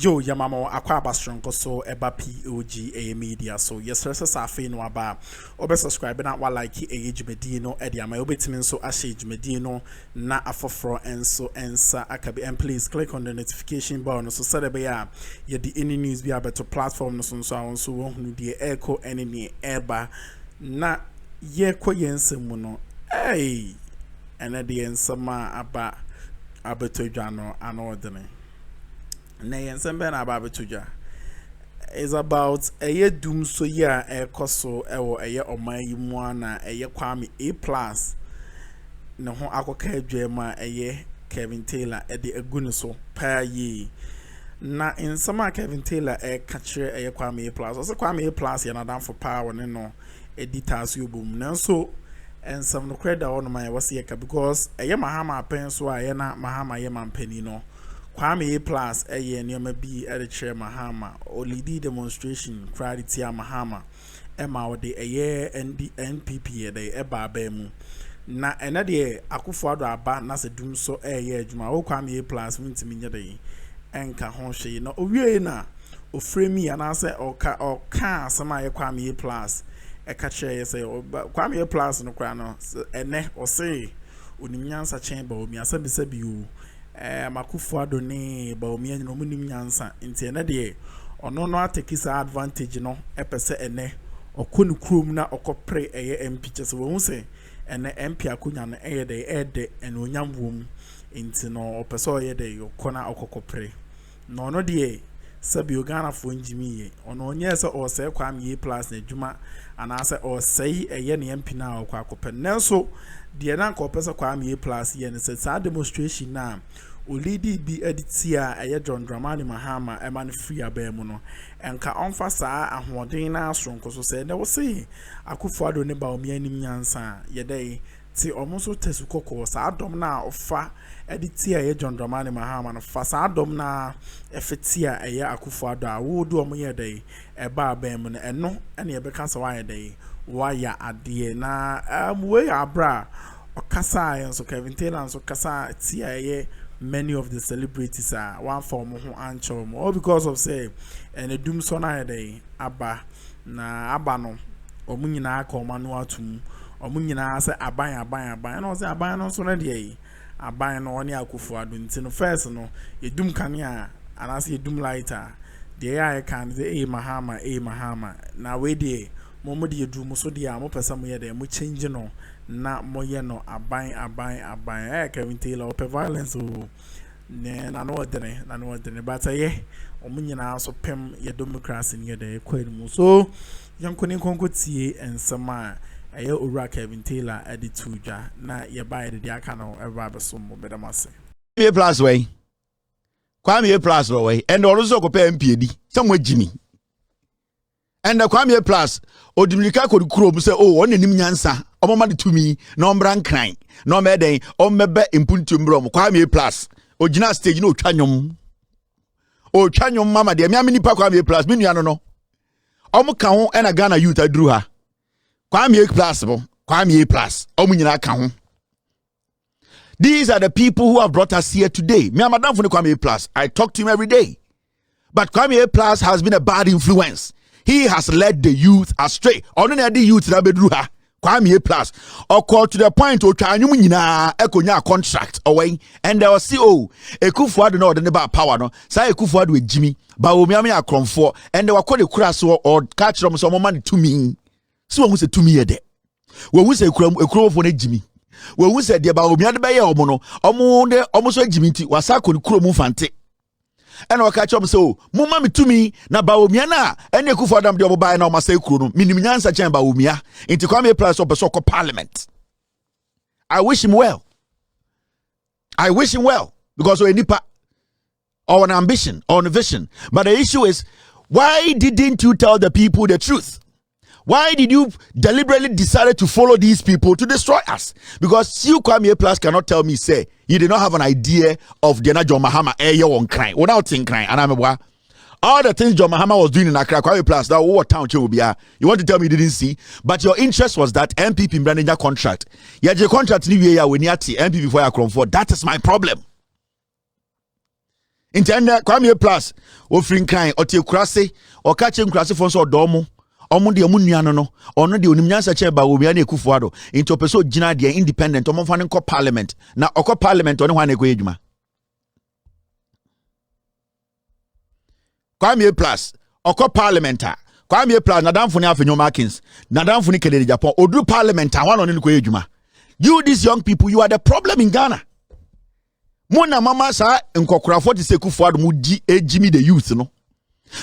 Yo, Yamamo, Aquaba Strong, so eba POG Media. So, yes, sir, Safi no aba. Obe subscribe na wa like age medino, Eddie, my obetimin so ashage medino, na afofro and so ensa akabi. And please click on the notification bell. So, Saturday, ye the any news be able to platform no so so who the echo any eba na ye ko yensemuno. Hey, and at the end, some aba abetojano and ordinary. Nay and some ababituja is about a year doom so ya a coso or a year or my moana a year kwami A+ no ho akoka dwema a year Kevin Taylor at the agunuso per ye na in some Kevin Taylor a catcher a year kwami A+ also kwami A+ yana down for power no editors you boom now so and some no credit on my was here because a year mahama pen so I na mahama yeman penny no Kwame A+ eye nneoma bi chair Mahama o lead demonstration crowd tia Mahama ema ode eye NPP de eba ba mu na ena de Akufo-Addo aba na se dum so eye adwuma o Kwame A+ wintimi nye de enka ho hwe na owie na ofremi ana se oka asema ye Kwame A+ e ka chair say Kwame A+ no kwa no ene o se onimnyansa chen Bawumia sabi o Akufo-Addo ne Bawumia no munim nyansa nti ene de ono no atekisa advantage no epese ene okonu krom na okopre eye MP chese wo hu se ene MP akonya no eye de ede ene onyamwom nti no opese oye de yokona okokopre no ono de sabi ogana fo njimiye ono onye se o se Kwame A+ na adwuma anase o sei eye ne MP na okwa akopɛ nanso de na nka opese Kwame A+ ye ne se sa demonstration na olidi bi editia eye John Dramani Mahama e man free abemu no enka onfa saa ahoden na asronko so se ne wo se Akufo-Addo ne Bawumia nim nyansa ye dai ti omuso tesu kokko saa dom na ofa editia eye John Dramani Mahama no fa saa dom na efetia eye Akufo-Addo a wo do omo ye dai e ba abemu no eno ene ye beka sa wa ye dai wa ya ade na we abra okasa yen so Kevin Taylor so kasa tia eye many of the celebrities are one form of ancho all because of say and a doom so na day aba na aba no omunyina akoma no atum omunyina say aban no say aban no so na dey aban no oni Akufo-Addo nti no first no edum kanea anase edum lighter dey I can say Mahama na we dey momo dey edum so dey am pesa mo ye dey mo change no na moye no aban Kevin Taylor op violence o ne na no odene but ye omunyina so pem ye democracy ne de kwanimu so yankoni konkotie ensema eye owura Kevin Taylor edi tuja na ye buy de aka no eba beso mo bedamase A+ way Kwame A+ way and also ko pe MP edi somewhere Jimmy and the Kwame A+ odimlika ko kuro se oh on nim nyansa omoma de tumi na ombran kran na omeden ommebe impuntu mbrom Kwame A+ ogina stage no twanwom mama de miame nipa Kwame A+ menu ano no omuka ho na Ghana youth aduru ha Kwame A+ bo Kwame A+ omunyina ka ho. These are the people who have brought us here today. Me madam for Kwame A+, I talk to him every day, but Kwame A+ has been a bad influence. He has led the youth astray. Only the youth that bedru ha Kwame A+ or call to the point to try nyum nyina ekonya contract away and there was CEO Akufo-Addo no the about power no say Akufo-Addo with Jimmy Bawumia me Akroma and they were call the kura so or catch them some money to me so who say to me there we who say Akroma for Jimmy we who say the Bawumia de baye omo no omo so Jimmy ti wasa ko kuro mu fante and we catch up so mama me to me na Bawumia na ene Akufo-Addo de obo na o masa ekuro no minim nyansa chen Bawumia into Kwame A+ of Besoko Parliament. I wish him well because we nipa or an ambition or a vision, but the issue is why didn't you tell the people the truth? Why did you deliberately decide to follow these people to destroy us? Because you Kwame A+ cannot tell me, say, you did not have an idea of the John Mahama on crime without think crime. And I'm all the things John Mahama was doing in Accra, Kwame A+ that what town will be. You want to tell me you didn't see? But your interest was that NPP branding contract. Yeah, the contract when you NPP before Akroma. That is my problem. Intende Kwame Plus ofrin kan otie kurase o ka che kurase fo so do mo omo de omu nuano no ono de onimnyansa che Bawumia na Ekufuado into peso gina de independent omo fa nko parliament na okọ parliament oni hwa na ekoye dwuma Kwame Plus okọ parliament Kwame Plus na danfo ni afenyo Markins na danfo ni Kennedy Japan odru parliament hwa no ekoye dwuma. You these young people, you are the problem in Ghana. Mona mama sa nkokorafo ti Ekufuado mu di ejimi the youth no.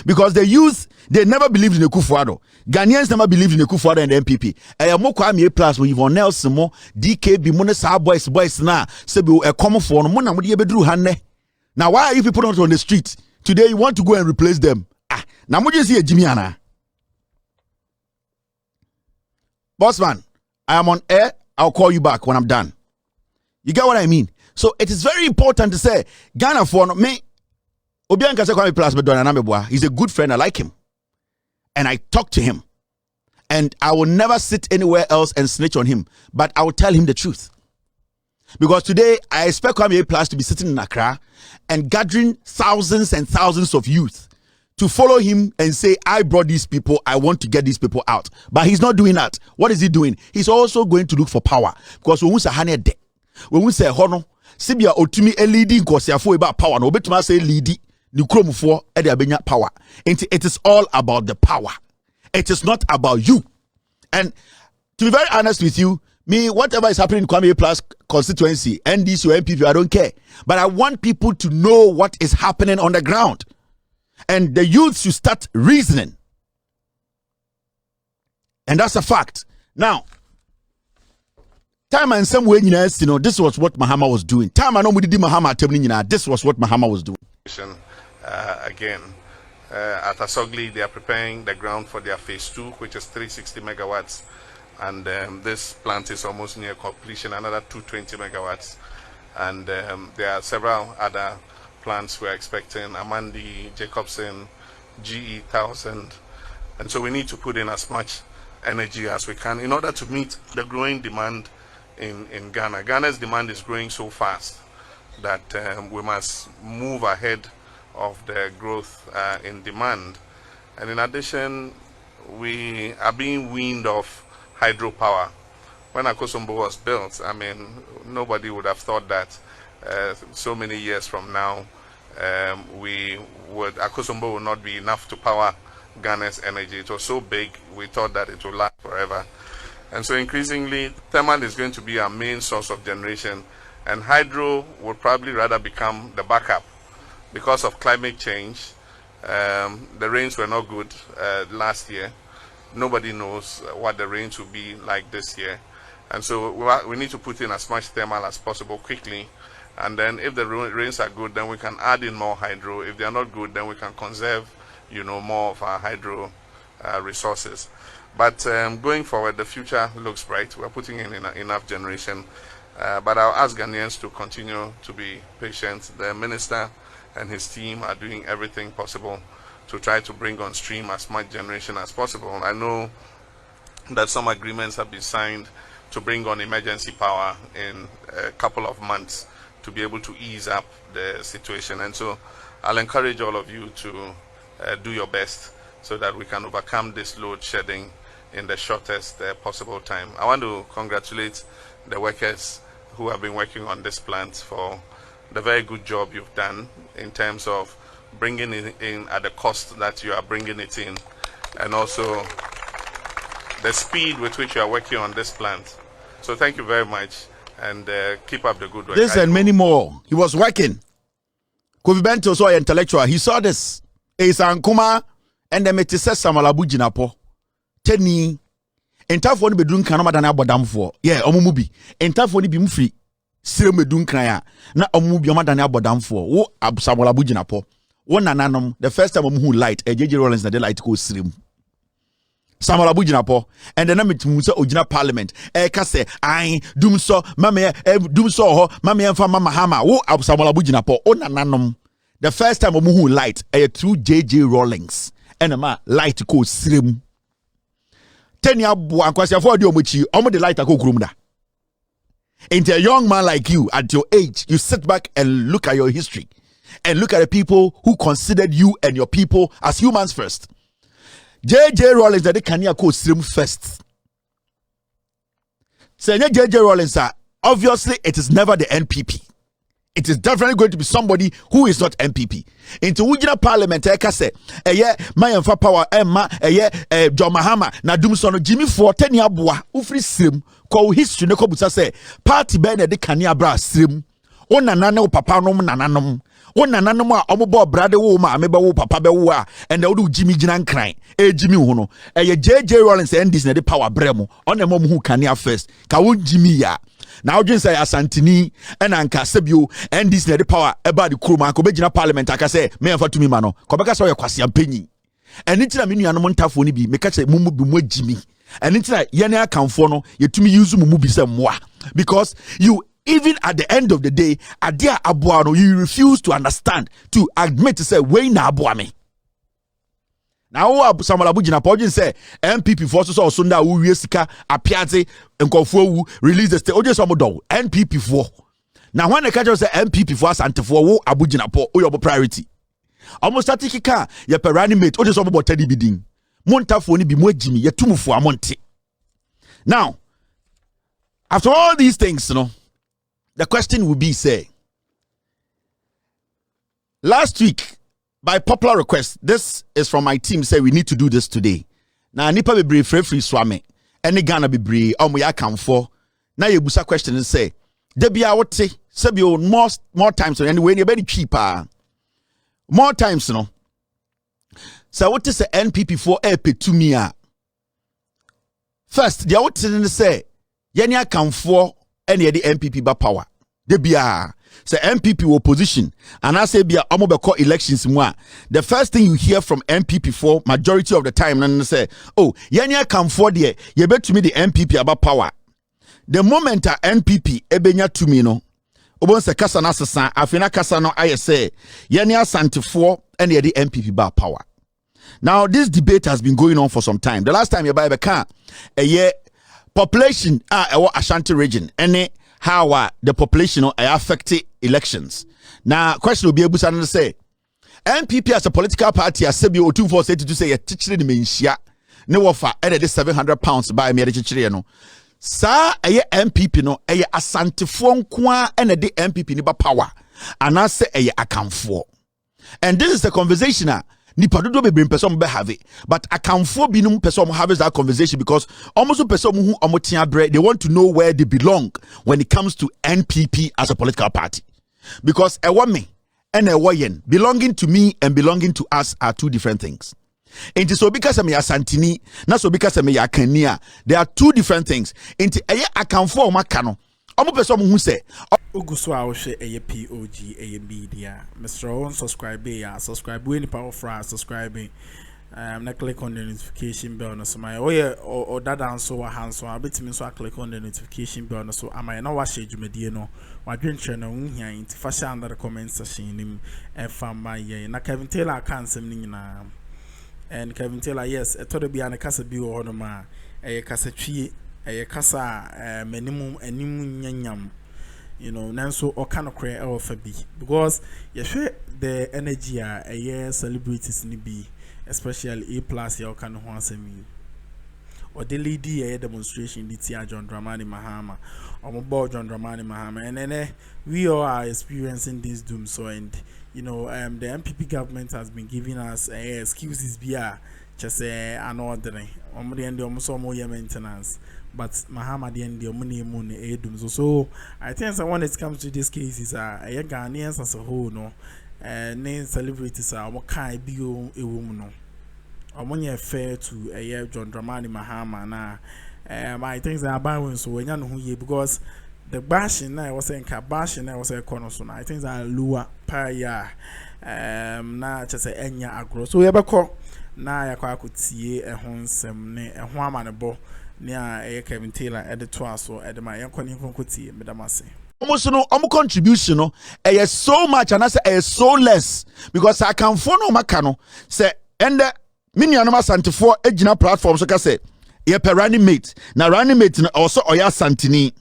Because the youth, they never believed in Ekufuado. Ghanaians never believed in Ekufuado and the NPP. Mo Kwame Plus mo Yvonne Nelson mo DKB mo ne sa boys na se be e come for no mo na mo de bedru hanne. Now why are you people not on the street? Today you want to go and replace them. Na mo just see ejimi ana. Bossman, I am on air. I'll call you back when I'm done. You get what I mean? So it is very important to say Ghana for me. Obianka Kwame Plus he's a good friend. I like him. And I talk to him. And I will never sit anywhere else and snitch on him. But I will tell him the truth. Because today I expect Kwame Plus to be sitting in Accra and gathering thousands and thousands of youth to follow him and say, I brought these people, I want to get these people out. But he's not doing that. What is he doing? He's also going to look for power. Because when we say Hane de, when we say Hono, Sibia Otumi a leading Kosiafo about power, no betuma say leadi, ni kromufo e de abenya power. It is all about the power. It is not about you. And to be very honest with you, me, whatever is happening in Kwame Plus constituency, NDC or NPP, I don't care. But I want people to know what is happening on the ground. And the youth should start reasoning. And that's a fact. Now, time and some way, this was what Mahama was doing. Time and nobody did Mahama, this was what Mahama was doing. Again, at Asogli, they are preparing the ground for their phase 2, which is 360 megawatts. And this plant is almost near completion, another 220 megawatts. And there are several other plants we're expecting, Amandi, Jacobson, GE1000. And so we need to put in as much energy as we can in order to meet the growing demand in Ghana. Ghana's demand is growing so fast that we must move ahead of the growth in demand. And in addition, we are being weaned off hydropower. When Akosombo was built, I mean, nobody would have thought that so many years from now, Akosombo would not be enough to power Ghana's energy. It was so big, we thought that it would last forever. And so increasingly, thermal is going to be our main source of generation, and hydro will probably rather become the backup. Because of climate change, the rains were not good last year. Nobody knows what the rains will be like this year. And so we need to put in as much thermal as possible quickly. And then if the rains are good, then we can add in more hydro. If they are not good, then we can conserve, more of our hydro resources. But going forward, the future looks bright. We're putting in enough generation. But I'll ask Ghanaians to continue to be patient. The minister and his team are doing everything possible to try to bring on stream as much generation as possible. I know that some agreements have been signed to bring on emergency power in a couple of months to be able to ease up the situation. And so I'll encourage all of you to do your best so that we can overcome this load shedding in the shortest possible time. I want to congratulate the workers who have been working on this plant for the very good job you've done in terms of bringing it in at the cost that you are bringing it in, and also the speed with which you are working on this plant. So thank you very much, and keep up the good work. This and many more. He was working. Kofi Bento so intellectual. He saw this. Eisa Nkuma and the Metise Samalabu Jinapo. Teni. Entafo ni bedun kan madana abodamfo. Yeah, omumubi. Entafo ni bi mfiri. Sire medun kan ya. Na omumubi madana abodamfo. Wo Samalabu Jinapo. Wo nananom. The first time omuhu light. JJ Rollins na the light ko sire. Samalabu Jinapo. And then metu se ogina parliament. Kase ai dum so mama dum so ho mama emfa mama hama. Wo Samalabu Jinapo. O nananom. The first time omuhu light through JJ Rollins. And ma light ko sire. The light into a young man like you at your age, you sit back and look at your history and look at the people who considered you and your people as humans first. JJ Rawlings that they can call stream first. Say JJ Rawlings, obviously it is never the NPP. It is definitely going to be somebody who is not NPP. Into Ujina Parliament, I say, my power, John Mahama, na dumsono GYIMIFO 10 year boa, ufri stream, ko history ne ko busa say, party ben de kania bra stream. O nanane o papa nom nananom. O nananom a omobo brade wo ma ameba wo papa be wo a and the odu Jimmy Jinan crying. Jimmy ho no. JJ Rawlings and this na the power bremo. On the mom who kania first. Ka wo Jimmy ya. Now Jin say Asantini and anka sebio and this na the power eba the kroma ko begina parliament aka say me amfa tumi ma no. Ko beka so ye kwase ampanyi. And it na me nuanom ntafo ni bi me ka che mumu bi mo Jimmy. And it na ye na akamfo no ye tumi use mumu bi se moa because you even at the end of the day, adia abuano, you refuse to understand, to admit to say, we na abuame. Now, Samuel Abujina Pojin say, NPP forces or Sunda who Yesika, Apiate, and Kofu release the state. Oje Samodo, NPP for. Now, when the catcher say NPP for us and for Abujina Po, your priority. Almost a tikika, your perani mate, Oje Samobo Teddy Bidding. Monta for ni be more Jimmy, ye tumu for a monte. Now, after all these things, you know, the question will be, say, last week, by popular request, this is from my team, say we need to do this today. Now, nipa be brave, free swami, any Ghana be brave, ya come for. Now you busa question and say, Debia what say, Sabio more times, anyway, you're very cheaper. More times, you know. So what is the NPP for EP to me? First, the what say, Yenya come for. Any the NPP ba power. De bia say NPP opposition and I say bia omobeko elections mwa. The first thing you hear from NPP for majority of the time and say, oh, yenya come for there, ye bet to me the NPP about power. The moment a NPP ebenya to me no. Obon se kasa na sesa afina kasa no aye say yenya santifo and the NPP ba power. Now this debate has been going on for some time. The last time you buy a car a year population Ashanti region and how the population affected elections. Now question will be able to say NPP as a political party as Sebi Otumfo to say a teacher the mensia no offer added 700 pounds by me no. Sa a NPP no a Asante phone kwa and the NPP niba power and I say a account for. And this is the conversation nipa dodo be bring person be have it, but account for binum person have that conversation because almost person who omotia bread they want to know where they belong when it comes to NPP as a political party, because a woman and a woyen belonging to me and belonging to us are two different things. Into so because me Asantini, not so because me Kenya, there are two different things. Into account for makano. Omo person who say Ugusu awoshe POG Media. Mr. Subscribe when power for subscribing. Na click on the notification bell so my or that answer wa hands so abet me so click on the notification bell so am I na wa share dwumadie no wa dwenche na unhia inti fa share under the comment section nim e fa ma ye na Kevin Taylor kan sem ni nyina and Kevin Taylor yes etodo bia na kasa bi wo no ma e kasa twie e kasa minimum animu nyanyam. You know, nanso or kind of create our fabi because you share the energy a celebrities ni be especially A+ ya kind of want me or the lady a demonstration the tia John Dramani Mahama or my boy John Dramani Mahama and then we all are experiencing this doom so and you know the NPP government has been giving us excuses via just an ordering the end almost more maintenance. But Mahama the end the money edum so I think that when it comes to this case is a Ghanaians as a whole no name celebrities are what kind be a woman no or fair to a John Dramani Mahama na I think that about so when you know who because the bashing I was saying bashing I was a corner so I think that Lua Paya na just say enya agro so yebeko na yakwa kutie ehonsem ne eho amanebo Nia Kevin Taylor at the Trǎৎh at the my Yankoni Medamase. Almost no contribution no so much and I say so less because I can phone no makano say and mini anoma santifo ejina platform so ka say ye per running mate na running mate also oya santini.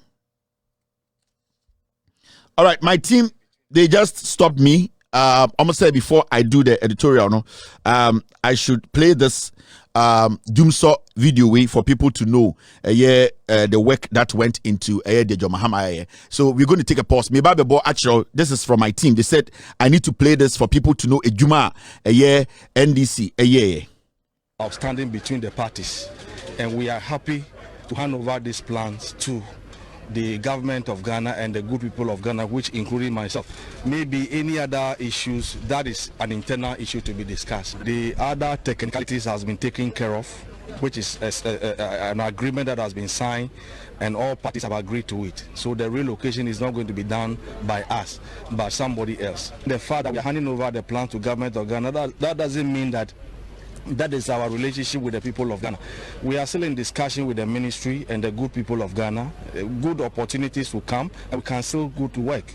All right, my team they just stopped me almost say before I do the editorial, no, I should play this Doomsaw video way for people to know the work that went into the Jomahama. So we're going to take a pause. Maybe actually, this is from my team. They said I need to play this for people to know a Juma NDC outstanding between the parties, and we are happy to hand over these plans to the government of Ghana and the good people of Ghana, which including myself. Maybe any other issues, that is an internal issue to be discussed. The other technicalities has been taken care of, which is an agreement that has been signed and all parties have agreed to it. So the relocation is not going to be done by us, but somebody else. The fact that we are handing over the plan to government of Ghana, that doesn't mean that is our relationship with the people of Ghana. We are still in discussion with the ministry and the good people of Ghana. Good opportunities will come and we can still go to work.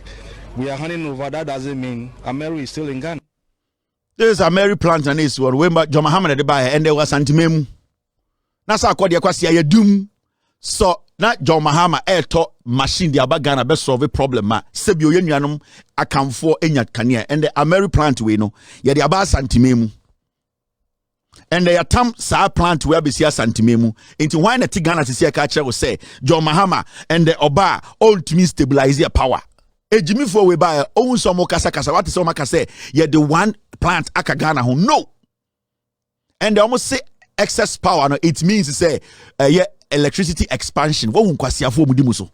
We are handing over. That doesn't mean Ameri is still in Ghana. There is Ameri plant and this one. When John Muhammad de buy and there was Santimemu. Nasa kwa dia kwasi ya doom. So na John Muhammad to machine the Ghana best solve a problem ma. Sebi oyenuanum akamfo enyat kania and the Ameri plant we no. Ya the aba Santimemu. And they attempt sa plant where be see santimemu into why na tigana to see a catcher will say John Mahama and the Oba all to me stabilize your power. GYIMIFO we buy own some kasa kasa what is some say yeah the one plant akagana who no. And they almost say excess power no it means to say yeah electricity expansion wo hunkwasi afo mudimuso.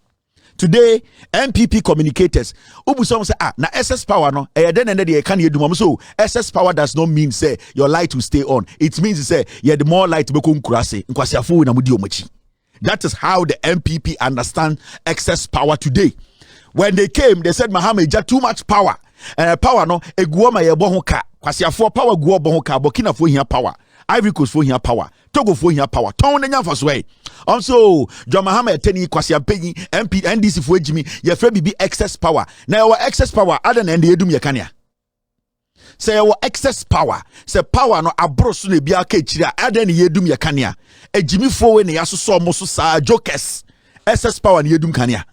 Today, NPP communicators, say, na excess power no, then and they can do so. Excess power does not mean say your light will stay on. It means to say the more light become kurase. That is how the NPP understand excess power today. When they came, they said Muhammad just too much power. Power no, e guoma ye bohoka. Kwasiafo power guo bohoka, Burkina for here power. Ivory Coast for here power. Togo for here power. Town the nyamfa sway. Also, John Mahama teni Kwasiampenyi MP NDC for Jimmy. Your friend be excess power. Now our excess power other than the edum yakania. Say our excess power. Say power no abrosu ne bia ka chira other than the edum yakania. GYIMIFO we ne yaso so moso sa jokers. Excess power ne edum kania.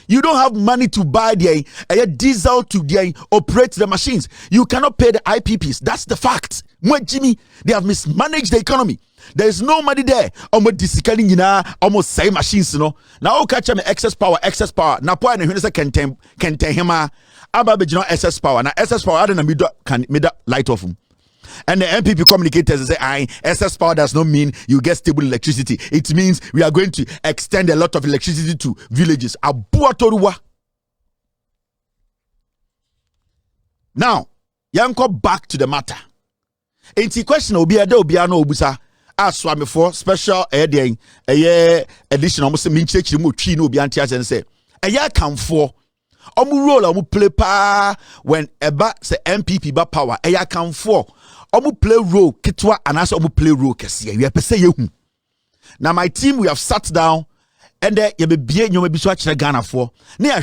You don't have money to buy the diesel to operate the machines. You cannot pay the IPPs. That's the fact. Jimmy, they have mismanaged the economy. There is no money there. Almost disically, almost same machines, Now catch me excess power. Now, point and say can him. Abba excess power. Now excess power. I don't know can make that light off him. And the NPP communicators say, excess power does not mean you get stable electricity. It means we are going to extend a lot of electricity to villages. Now, yanko back to the matter. Ain't question obia no obusa. Aswami for special edition almost a minchech mu tree no biantias and say, come for. Omu role omu play pa when eba say NPP ba power. Come for. Omu play role kitwa and also omu play role Kesi. You have to say you. Now my team we have sat down and you be you may be so Ghana for. Ne I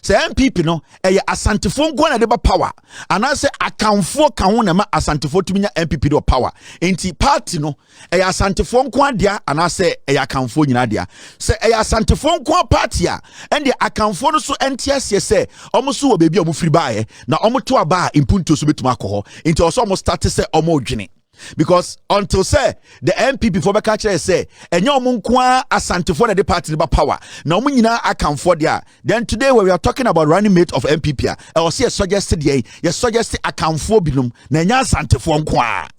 say NPP no asantifo go na de ba power. And I say account for kan na ma asantifo to minya NPP do power. Enti party no asantifo nko dia and I say account for nyina dia. Say asantifo nko party a and the account for no so NTS say omo baby omo free buy na omo to aba impunto so betuma akọ. Enti also omo start say omo dwene. Because until say the NPP for Bekache say enyo munkwa asante for the party ba power na omu nyina account for there. Then today when we are talking about running mate of NPP I was here suggested ye suggested account for binum na nya asante for nkwa.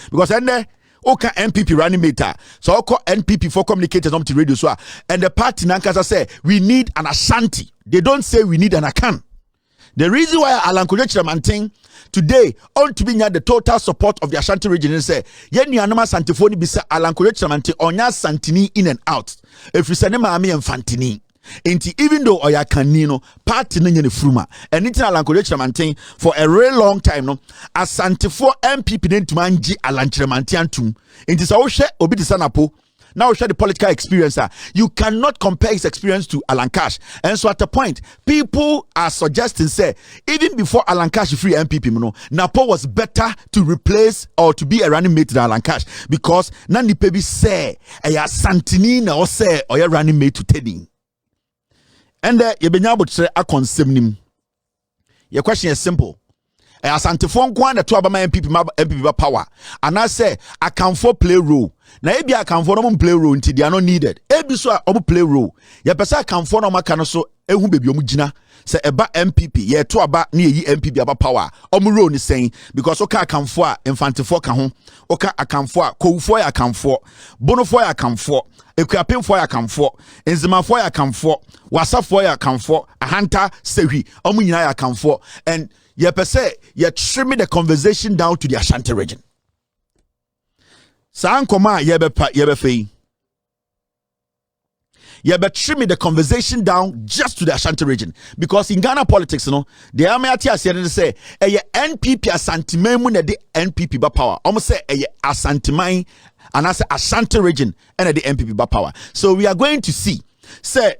Because ende oka NPP running mate so oko NPP for communicators on the radio so and the party nankasa say we need an Ashanti. They don't say we need an Akan. The reason why Alan Kojo today on to be near the total support of the Ashanti region and say yen anoma santifoni bisa Alan Kojo onya santini in and out. If you say nema ami enfantini. Even though oya kanino party no nyene fruma and it Alan Kojo for a real long time no asantifo MPP den tumanji Alan Kojo antum. Inti sa wo hwe obi disanapo. Now share the political experience. You cannot compare his experience to Alan Cash. And so at the point, people are suggesting, say, even before Alan Cash free NPP, Napo was better to replace or to be a running mate than Alan Cash. Because Nandi Pebi say, Aya Santini na or say, or a running mate to Teddy. And you be able to say, a consemnim. Your question is simple. Asantefo nko na to abama MPP ba power. And I say akamfo play role. Na ebi akamfo no play role until they are not needed. Ebi so omo play role. Ye pesa akamfo no maka no so ehu bebi omu gina. Se eba MPP ye to aba na yi MPP aba power. Omu role ni saying because oka akamfo a infantefo ka ho. Oka akamfo a kowufo ya akamfo. Bonofo ya akamfo. Ekuapemfo ya akamfo. Enzimafo ya akamfo. Wasafo ya akamfo. Ahanta sewi. Omu nyina ya akamfo. And ye per se, ye trimming the conversation down to the Ashanti region. Sankoma ye be fei. Ye be trimming the conversation down just to the Ashanti region. Because in Ghana politics, you know, the Amiati are say, ye NPP Ashanti memu ne the NPP ba power. Almost say ye Ashanti mai and I say Ashanti region and the NPP ba power. So we are going to see. Say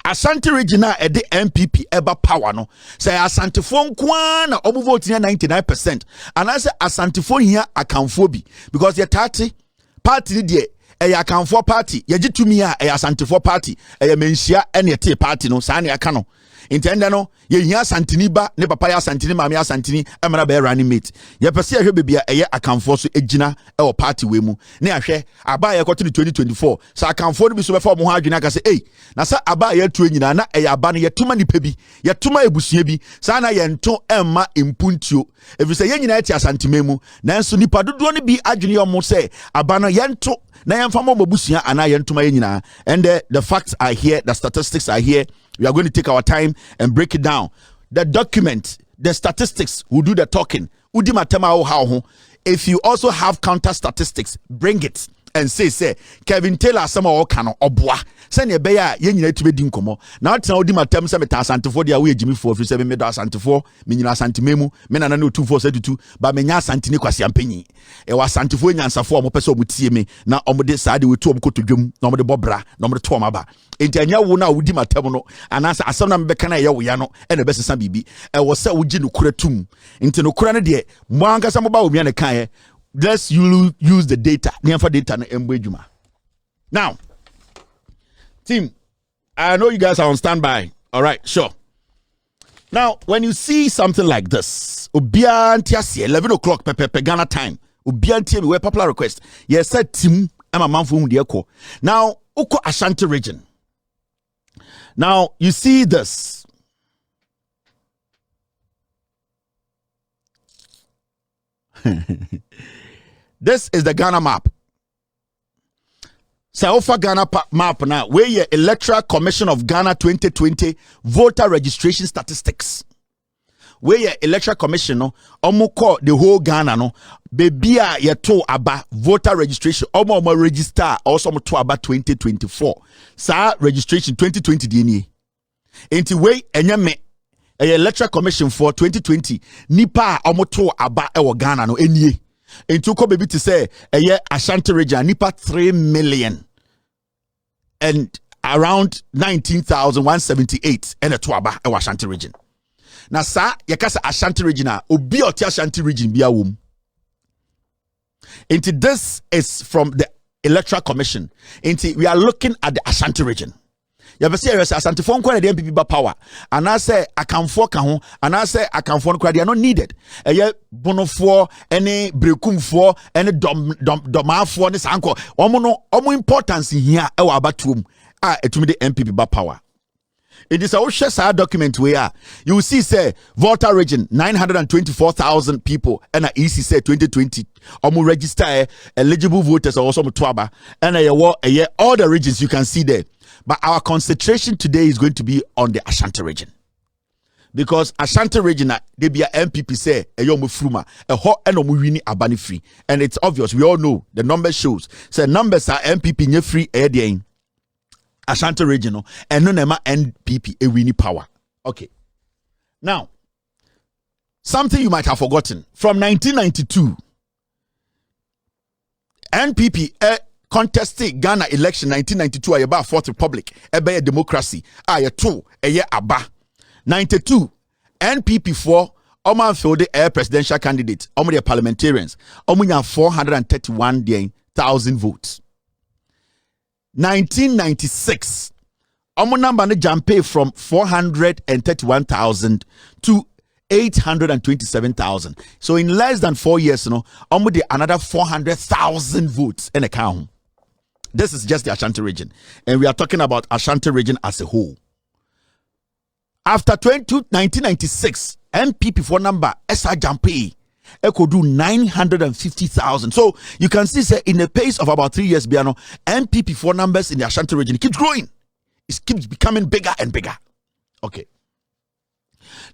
Ashanti region at the NPP eba power no. Say Ashanti phone kwana omu vote 99%. And I say Ashanti phone here akamfo bi because ye 30 party die akamfo party ye gitumi a Ashanti for party menhia ene te party no sa na aka no. Intenda no ye hia Asantini ba ne papa ya Asantini mama ya Asantini emra be running mate. Ye pese ahwe bebia akamfo so egina e party we mu. Ne ahwe aba ye koto 2024 sa akamfo no bi so be fa mo ho adwene aka se na sa aba ye tu nyina na aba no ye tuma nipa bi ye tuma ebusua bi sa na ye nto emma impuntuo efi se ye nyina eti Asantime mu nanso nipa dodo no bi adwene yo mo se aba no ye nto na ye mfa mo babusua ana ye ntuma ye nyina. And the facts are here, the statistics are here. We are going to take our time and break it down. The document, the statistics will do the talking. If you also have counter statistics, bring it and say Kevin Taylor some or cano obwa. Send your bear yen to be dinkomo. Now tell them at some Santifo dia we GYIMIFO for 7 meter Santifo, Minina Santimemu, Menano 2472, but Menya Santini Quasiampeni. It was Santifo and Safo Mopeso Mutieme. Now on the side we two to Jum, number the Bobra, number 2 Maba. Intenya wona wudi matemono anasa asam na mbeka na ye woya no e na besesa bibi e wo se wugi no kuratum nti no kura ne de mo ankasa mo Bawumia ne kan let's use the data near data na embo adwuma. Now team, I know you guys are on standby. All right, sure. Now when you see something like this obia ntiase 11 o'clock pepe Ghana time obia ntie we popular request yes said team ama manfo hu de ekọ now uko Ashanti region. Now, you see this. This is the Ghana map. Saofa Ghana map now. Where your Electoral Commission of Ghana 2020 voter registration statistics. Where your Electoral Commission no, call the whole Ghana no, baby ye to aba voter registration, omo register also to aba 2024. Sa registration 2020 DNA. Enti way enyame Electoral Commission for 2020 nipa omo to aba ewo Ghana no enie. Enti ko baby to say Ashanti region nipa 3 million and around 19,178 and a to aba ewo Ashanti region. Na sa yakasa Ashanti region obi oti Ashanti region bia wom. Into this is from the Electoral Commission. Into we are looking at the Ashanti region. You have serious Ashanti phone kwa the NPP ba power. And I say akamfo ka ho, and I say akamfo kwa they are not needed. Eye bonofo, any brekumfo, any domafo ne sanko. Omo importance here e wa abatum. Etumi the NPP ba power. It is a share document where you will see say voter region 924,000 people and EC say 2020 omu register eligible voters are also mutwaba and all the regions you can see there. But our concentration today is going to be on the Ashanti region. Because Ashanti region they be a NPP say yomu fruma a hot and wini abani free. And it's obvious, we all know the numbers shows. So numbers are NPP nye free again. Ashanti regional and no nema NPP a winning power. Okay. Now, something you might have forgotten from 1992, NPP contested Ghana election 1992 about Fourth Republic, a democracy. A 2 a year aba 92 NPP 4 Oman field the presidential candidate. The parliamentarians. 431,000 votes. 1996, number ne jump from 431,000 to 827,000. So in less than 4 years, almost another 400,000 votes in a count. This is just the Ashanti region, and we are talking about Ashanti region as a whole. After 1996, NPP for number SR Jampe could do 950,000. So you can see, say, in a pace of about 3 years, NPP for numbers in the Ashanti region keeps growing. It keeps becoming bigger and bigger. Okay.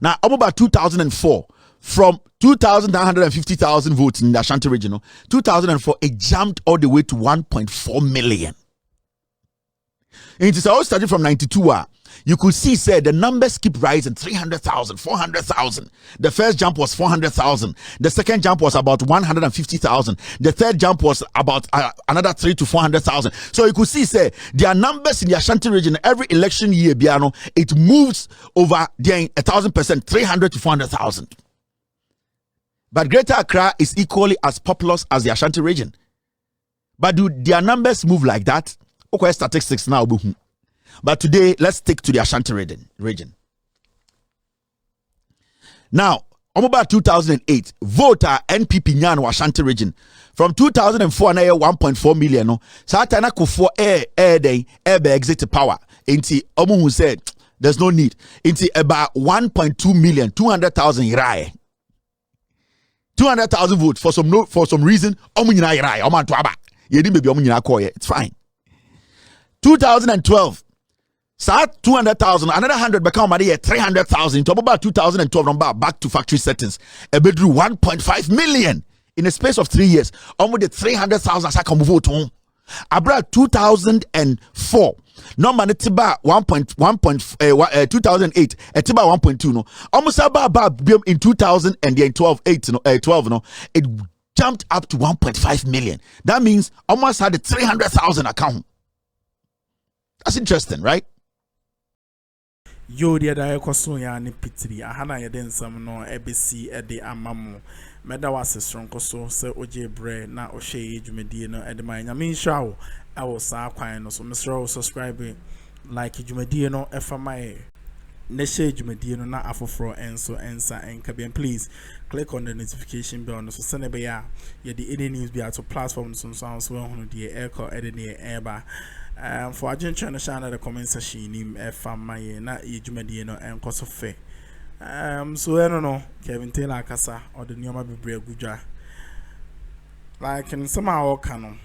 Now, about 2004, from 2,950,000 votes in the Ashanti region, 2004, it jumped all the way to 1.4 million. And it is all started from 92. You could see, say, the numbers keep rising, 300,000, 400,000. The first jump was 400,000. The second jump was about 150,000. The third jump was about another 300,000 to 400,000. So you could see, say, there are numbers in the Ashanti region every election year, it moves over 1,000%, 300,000 to 400,000. But Greater Accra is equally as populous as the Ashanti region. But do their numbers move like that? Okay, statistics now. But today, let's stick to the Ashanti region. Now, about 2008, voter NPP Nyano Ashanti region. From 2004, na 1.4 million. No, Satana kufo exit power. Inti Omu said there's no need. Inti about 1.2 million, 200,000 irae. 200,000 votes for some reason. Omu nyina irae. Oman tuaba. Yedi baby omu nyina koye. It's fine. 2012. So 200,000, another 100 become 300,000. To about 2012, number back to factory settings. A bedroom 1.5 million in a space of 3 years. Almost the 300,000 I can vote on. About 2004, number tiba 2008, tiba 1.2 no. Almost about in 2012, 12 no. It jumped up to 1.5 million. That means almost had a 300,000 account. That's interesting, right? Yo dia da ekoso ya ni pitri ahana ye den sam no ebesi ede amamu meda wase stronko so se oje bre na ohye edwumedie no ede man nyame nhwa wo awo saa kwan no so mesro subscribe like edwumedie no efa mai na share edwumedie no na afoforo enso ensa enka bien. Please click on the notification bell no so send be ya ye the any news be to platform so so hunu die echo ede ne eba. For agent channel the comment section nim my na yejumadi no enkoso fe. So I don't know Kevin Taylor kasa or the Nyoma Bibre Guja. Like in somehow canon.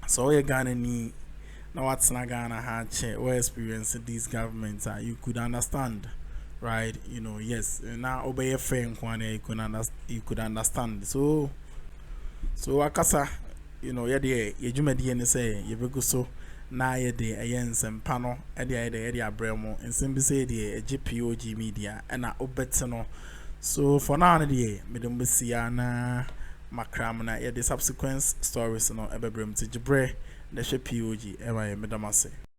So you Ghana ni now what's na Ghana had che or experience these governments you could understand. Right? You know, yes, now obey a friend you could understand. So akasa, you know, yejumadi and say you go so na ye de ayensem pano e de abremo nsem bi say de POG Media na obete no. So for now na de medum besia na makram na ye de subsequent stories no ebebrem ti gibre na hwe POG e ma ye medamase.